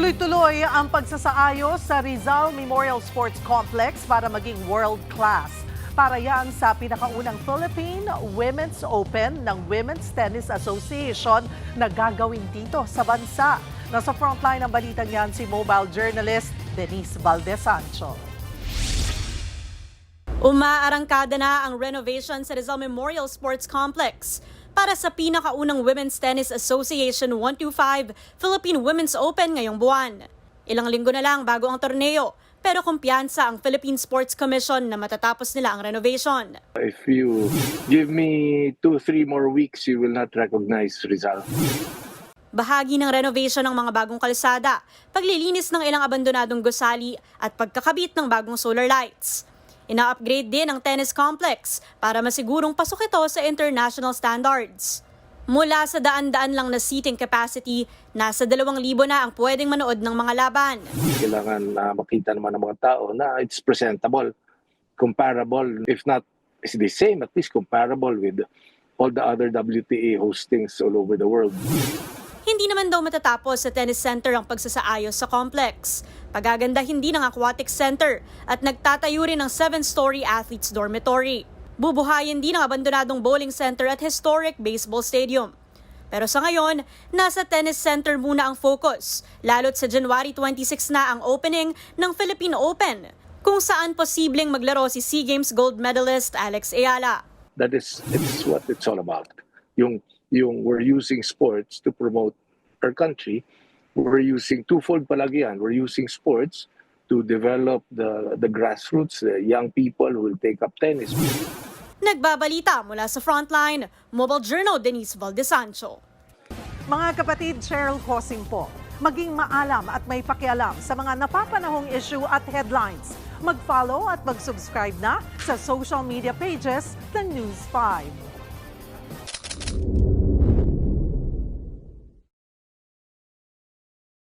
Tuloy-tuloy ang pagsasaayos sa Rizal Memorial Sports Complex para maging world-class. Para yan sa pinakaunang Philippine Women's Open ng Women's Tennis Association na gagawin dito sa bansa. Nasa frontline ng balitang yan si mobile journalist Denise Valdez-Sancho. Umaarangkada na ang renovation sa Rizal Memorial Sports Complex para sa pinakaunang Women's Tennis Association 125 Philippine Women's Open ngayong buwan. Ilang linggo na lang bago ang torneo, pero kumpiyansa ang Philippine Sports Commission na matatapos nila ang renovation. If you give me 2-3 more weeks, you will not recognize Rizal. Bahagi ng renovation ng mga bagong kalsada, paglilinis ng ilang abandonadong gusali at pagkakabit ng bagong solar lights. Ina-upgrade din ang tennis complex para masigurong pasok ito sa international standards. Mula sa daan-daan lang na seating capacity, nasa 2,000 na ang pwedeng manood ng mga laban. Kailangan makita naman ng mga tao na it's presentable, comparable, if not it's the same, at least comparable with all the other WTA hostings all over the world. Hindi naman daw matatapos sa tennis center ang pagsasaayos sa complex. Pagagandahin din ang aquatic center at nagtatayo rin ng 7-story athletes dormitory. Bubuhayin din ang abandonadong bowling center at historic baseball stadium. Pero sa ngayon, nasa tennis center muna ang focus, lalo't sa January 26 na ang opening ng Philippine Open, kung saan posibleng maglaro si SEA Games gold medalist Alex Ayala. It's what it's all about. Yung we're using sports to promote our country. We're using twofold palagi yan. We're using sports to develop the grassroots, the young people who will take up tennis. Nagbabalita mula sa Frontline, Mobile Journal Denise Valdez-Sancho. Mga kapatid, Cheryl Cosing po. Maging maalam at may pakialam sa mga napapanahong issue at headlines. Mag-follow at mag-subscribe na sa social media pages ng News 5.